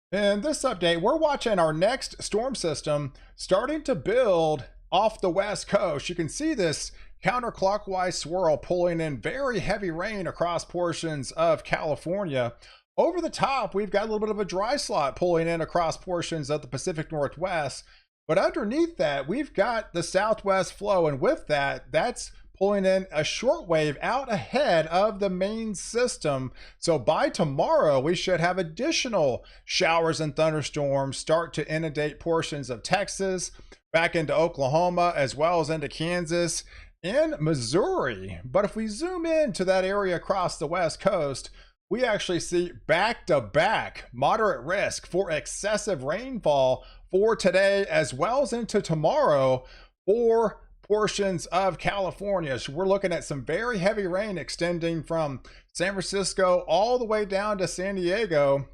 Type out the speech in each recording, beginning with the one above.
In this update, we're watching our next storm system starting to build off the west coast. You can see this counterclockwise swirl pulling in very heavy rain across portions of California. Over the top, we've got a little bit of a dry slot pulling in across portions of the Pacific Northwest. But underneath that, we've got the southwest flow. And with that, that's pulling in a short wave out ahead of the main system. So by tomorrow, we should have additional showers and thunderstorms start to inundate portions of Texas, back into Oklahoma, as well as into Kansas and Missouri. But if we zoom into that area across the west coast, we actually see back-to-back moderate risk for excessive rainfall for today as well as into tomorrow for portions of California. So we're looking at some very heavy rain extending from San Francisco all the way down to San Diego,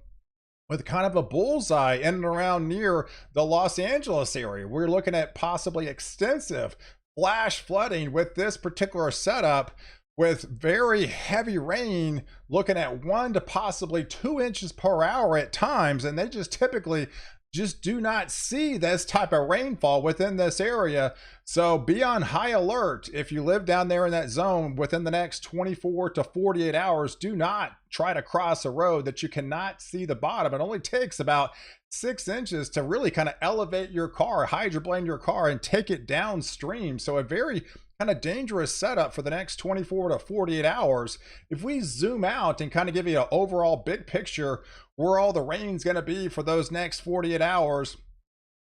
with kind of a bullseye in and around near the Los Angeles area. We're looking at possibly extensive flash flooding with this particular setup, with very heavy rain looking at 1 to possibly 2 inches per hour at times. And they just typically just do not see this type of rainfall within this area. So be on high alert if you live down there in that zone within the next 24 to 48 hours. Do not try to cross a road that you cannot see the bottom. It only takes about 6 inches to really kind of elevate your car, hydroplane your car, and take it downstream. So a very kind of dangerous setup for the next 24 to 48 hours. If we zoom out and kind of give you an overall big picture where all the rain's going to be for those next 48 hours,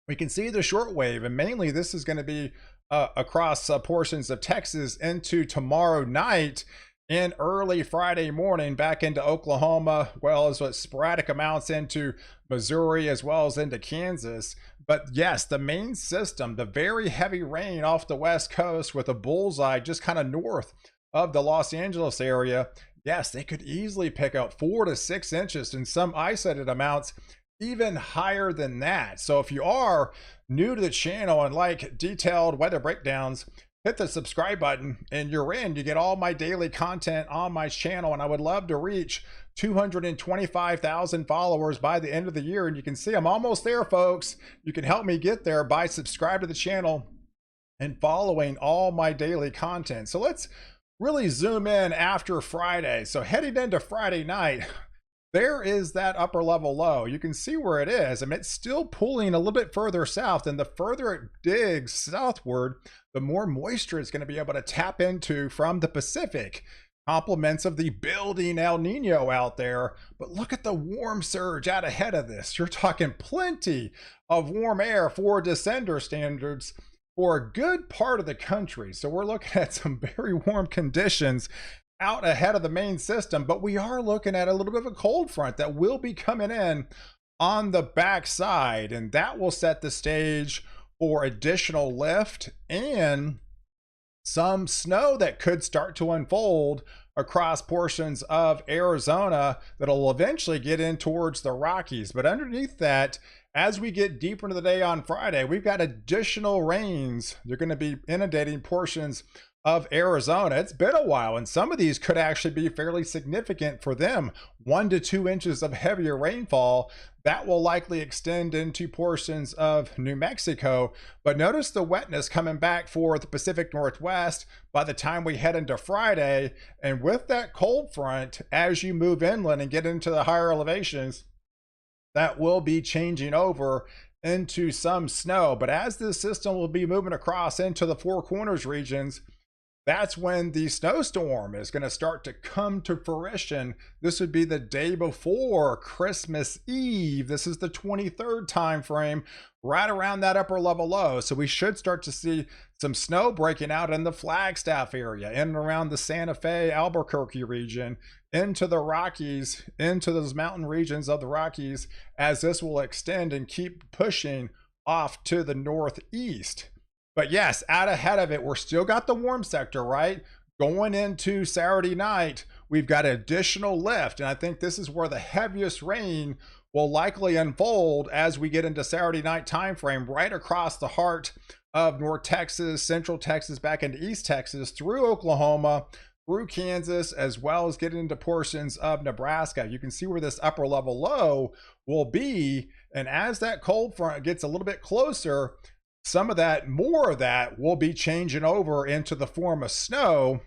we can see the short wave, and mainly this is going to be across portions of Texas into tomorrow night and early Friday morning back into Oklahoma, well as what sporadic amounts into Missouri as well as into Kansas. But yes, the main system, the very heavy rain off the west coast with a bullseye just kind of north of the Los Angeles area, yes, they could easily pick up 4 to 6 inches, and some isolated amounts even higher than that. So if you are new to the channel and like detailed weather breakdowns, hit the subscribe button and you're in. You get all my daily content on my channel, and I would love to reach 225,000 followers by the end of the year. And you can see I'm almost there, folks. You can help me get there by subscribe to the channel and following all my daily content. So let's really zoom in after Friday. So heading into Friday night, there is that upper level low. You can see where it is. I mean, it's still pulling a little bit further south, and the further it digs southward, the more moisture it's going to be able to tap into from the Pacific. Compliments of the building El Nino out there. But look at the warm surge out ahead of this. You're talking plenty of warm air for descender standards for a good part of the country. So we're looking at some very warm conditions out ahead of the main system, but we are looking at a little bit of a cold front that will be coming in on the backside, and that will set the stage for additional lift and some snow that could start to unfold across portions of Arizona that'll eventually get in towards the Rockies. But underneath that, as we get deeper into the day on Friday, we've got additional rains. They're going to be inundating portions of Arizona. It's been a while, and some of these could actually be fairly significant for them. 1 to 2 inches of heavier rainfall that will likely extend into portions of New Mexico. But notice the wetness coming back for the Pacific Northwest by the time we head into Friday. And with that cold front, as you move inland and get into the higher elevations, that will be changing over into some snow. But as this system will be moving across into the Four Corners regions, that's when the snowstorm is going to start to come to fruition. This would be the day before Christmas Eve. This is the 23rd time frame, right around that upper level low. So we should start to see some snow breaking out in the Flagstaff area, in and around the Santa Fe, Albuquerque region, into the Rockies, into those mountain regions of the Rockies, as this will extend and keep pushing off to the northeast. But yes, out ahead of it, we're still got the warm sector, right? Going into Saturday night, we've got additional lift. And I think this is where the heaviest rain will likely unfold as we get into Saturday night time frame, right across the heart of North Texas, Central Texas, back into East Texas, through Oklahoma, through Kansas, as well as getting into portions of Nebraska. You can see where this upper level low will be. And as that cold front gets a little bit closer, some of that, more of that, will be changing over into the form of snow,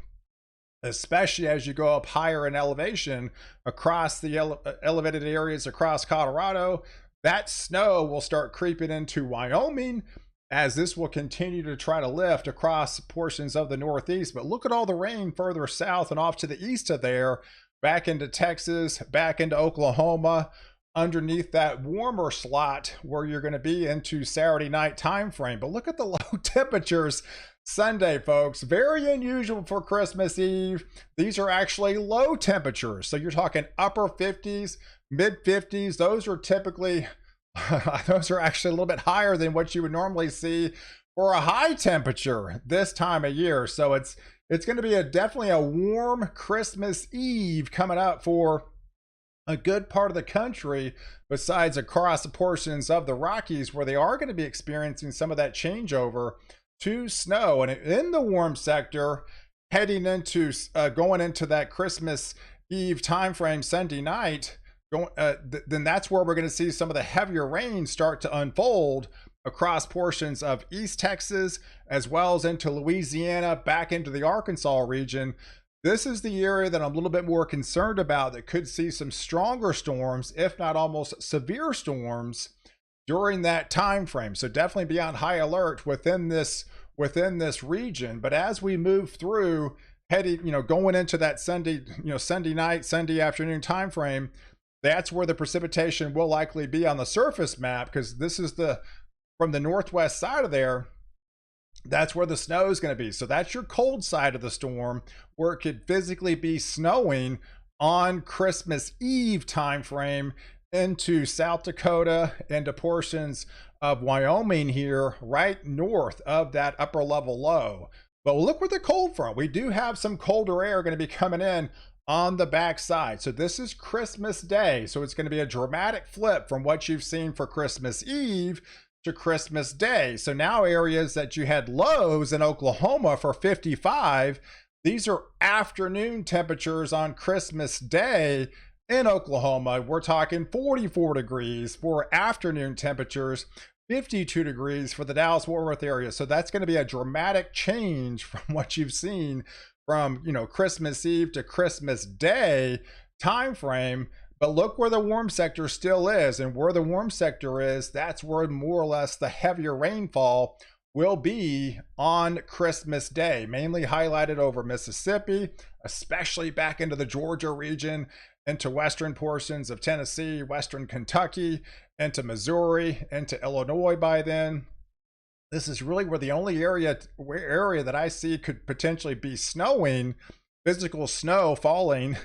especially as you go up higher in elevation across the elevated areas across Colorado. That snow will start creeping into Wyoming as this will continue to try to lift across portions of the Northeast. But look at all the rain further south and off to the east of there, back into Texas, back into Oklahoma, underneath that warmer slot where you're going to be into Saturday night time frame. But look at the low temperatures Sunday, folks. Very unusual for Christmas Eve. These are actually low temperatures. So you're talking upper 50s, mid 50s. Those are typically, those are actually a little bit higher than what you would normally see for a high temperature this time of year. So it's going to be definitely a warm Christmas Eve coming up for a good part of the country, besides across the portions of the Rockies where they are going to be experiencing some of that changeover to snow. And in the warm sector, heading into going into that Christmas Eve timeframe Sunday night, then that's where we're going to see some of the heavier rain start to unfold across portions of East Texas, as well as into Louisiana, back into the Arkansas region. This is the area that I'm a little bit more concerned about, that could see some stronger storms, if not almost severe storms, during that time frame. So definitely be on high alert within this region. But as we move through, heading, going into that Sunday, Sunday night, Sunday afternoon time frame, that's where the precipitation will likely be on the surface map, because this is from the northwest side of there. That's where the snow is going to be. So that's your cold side of the storm, where it could physically be snowing on Christmas Eve time frame into South Dakota, into portions of Wyoming here, right north of that upper level low. But look with the cold front. We do have some colder air going to be coming in on the backside. So this is Christmas Day. So it's going to be a dramatic flip from what you've seen for Christmas Eve to Christmas Day. So now areas that you had lows in Oklahoma for 55, these are afternoon temperatures on Christmas Day in Oklahoma. We're talking 44 degrees for afternoon temperatures, 52 degrees for the Dallas-Fort Worth area. So that's going to be a dramatic change from what you've seen from, Christmas Eve to Christmas Day time frame. But look where the warm sector still is, and where the warm sector is, that's where more or less the heavier rainfall will be on Christmas Day, mainly highlighted over Mississippi, especially back into the Georgia region, into western portions of Tennessee, western Kentucky, into Missouri, into Illinois by then. This is really where the only area that I see could potentially be snowing, physical snow falling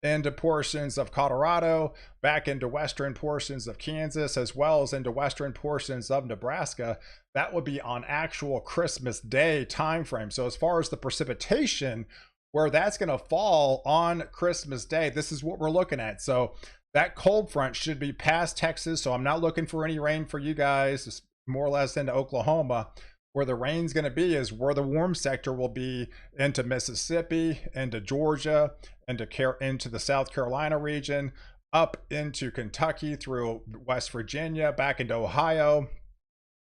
into portions of Colorado, back into western portions of Kansas, as well as into western portions of Nebraska. That would be on actual Christmas Day time frame. So as far as the precipitation, where that's going to fall on Christmas Day, this is what we're looking at. So that cold front should be past Texas. So I'm not looking for any rain for you guys. It's more or less into Oklahoma. Where the rain's going to be is where the warm sector will be, into Mississippi, into Georgia, into the South Carolina region, up into Kentucky, through West Virginia, back into Ohio,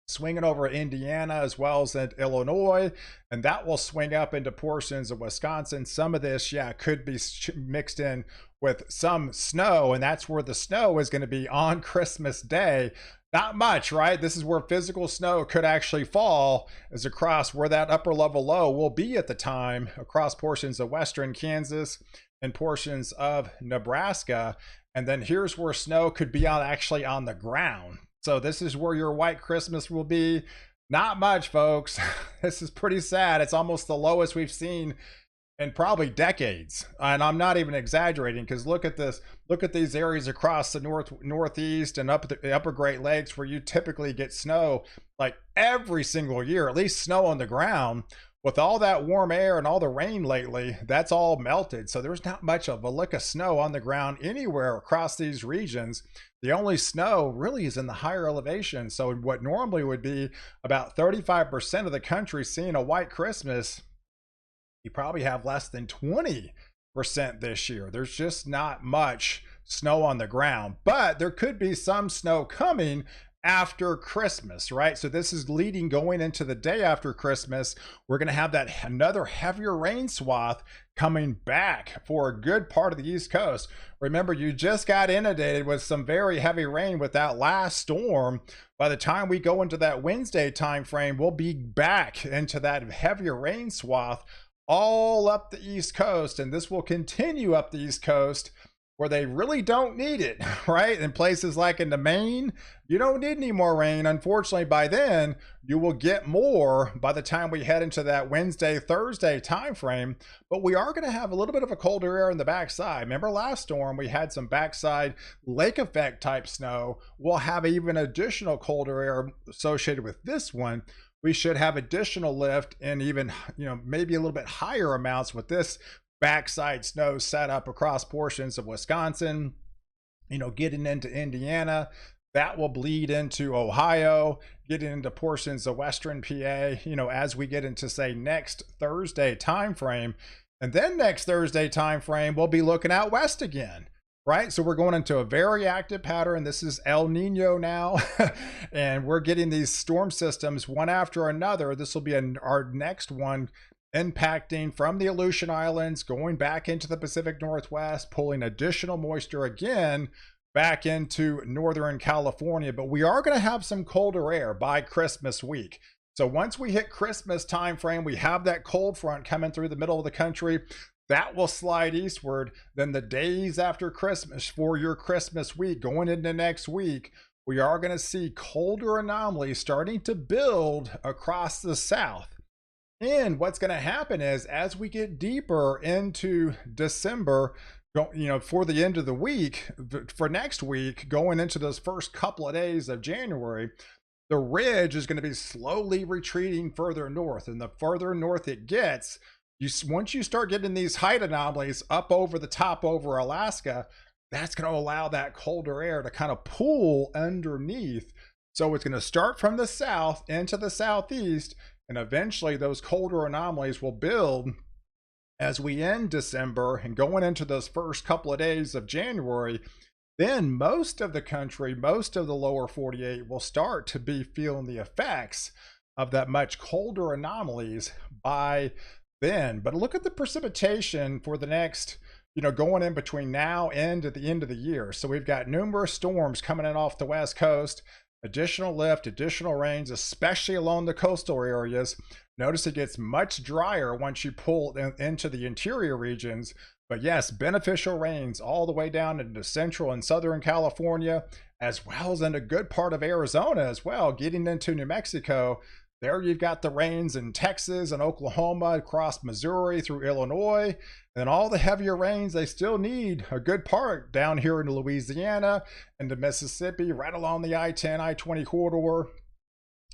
swinging over Indiana, as well as in Illinois, and that will swing up into portions of Wisconsin. Some of this, could be mixed in with some snow, and that's where the snow is going to be on Christmas Day. Not much, right? This is where physical snow could actually fall, is across where that upper level low will be at the time, across portions of western Kansas and portions of Nebraska. And then here's where snow could be actually on the ground. So this is where your white Christmas will be. Not much, folks. This is pretty sad. It's almost the lowest we've seen in probably decades, and I'm not even exaggerating, because look at this. Look at these areas across the northeast and up the upper Great Lakes, where you typically get snow like every single year, at least snow on the ground. With all that warm air and all the rain lately, that's all melted. So there's not much of a lick of snow on the ground anywhere across these regions. The only snow really is in the higher elevation. So what normally would be about 35% of the country seeing a white Christmas, you probably have less than 20% this year. There's just not much snow on the ground, but there could be some snow coming after Christmas, right? So this is leading going into the day after Christmas. We're going to have that another heavier rain swath coming back for a good part of the East Coast. Remember, you just got inundated with some very heavy rain with that last storm. By the time we go into that Wednesday time frame, we'll be back into that heavier rain swath all up the East Coast, and this will continue up the East Coast where they really don't need it, right? In places like in the Maine, you don't need any more rain. Unfortunately, by then, you will get more by the time we head into that Wednesday, Thursday time frame. But we are going to have a little bit of a colder air in the backside. Remember last storm, we had some backside lake effect type snow. We'll have even additional colder air associated with this one. We should have additional lift and even, maybe a little bit higher amounts with this backside snow set up across portions of Wisconsin, getting into Indiana. That will bleed into Ohio, getting into portions of Western PA, as we get into, say, next Thursday time frame. And then next Thursday time frame, we'll be looking out west again. Right, so we're going into a very active pattern. This is El Nino now, and we're getting these storm systems one after another. This will be our next one, impacting from the Aleutian Islands, going back into the Pacific Northwest, pulling additional moisture again back into Northern California. But we are going to have some colder air by Christmas week. So once we hit Christmas time frame, we have that cold front coming through the middle of the country. That will slide eastward. Then the days after Christmas, for your Christmas week, going into next week, we are going to see colder anomalies starting to build across the south. And what's going to happen is, as we get deeper into December, for the end of the week, for next week, going into those first couple of days of January, the ridge is going to be slowly retreating further north. And the further north it gets, once you start getting these height anomalies up over the top over Alaska, that's going to allow that colder air to kind of pool underneath. So it's going to start from the south into the southeast, and eventually those colder anomalies will build as we end December and going into those first couple of days of January. Then most of the country, most of the lower 48 will start to be feeling the effects of that much colder anomalies by then. But look at the precipitation for the next, going in between now and at the end of the year. So we've got numerous storms coming in off the West Coast, additional lift, additional rains, especially along the coastal areas. Notice it gets much drier once you pull into the interior regions. But yes, beneficial rains all the way down into central and southern California, as well as in a good part of Arizona as well, getting into New Mexico. There you've got the rains in Texas and Oklahoma, across Missouri through Illinois, and all the heavier rains they still need a good part down here in Louisiana and to Mississippi, right along the I-10, I-20 corridor.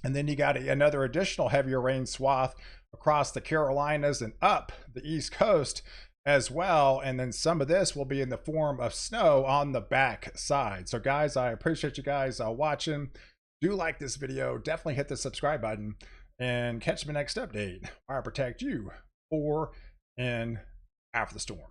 And then you got another additional heavier rain swath across the Carolinas and up the East Coast as well. And then some of this will be in the form of snow on the back side. So guys, I appreciate you guys watching. Do like this video, definitely hit the subscribe button, and catch my next update where I protect you before and after the storm.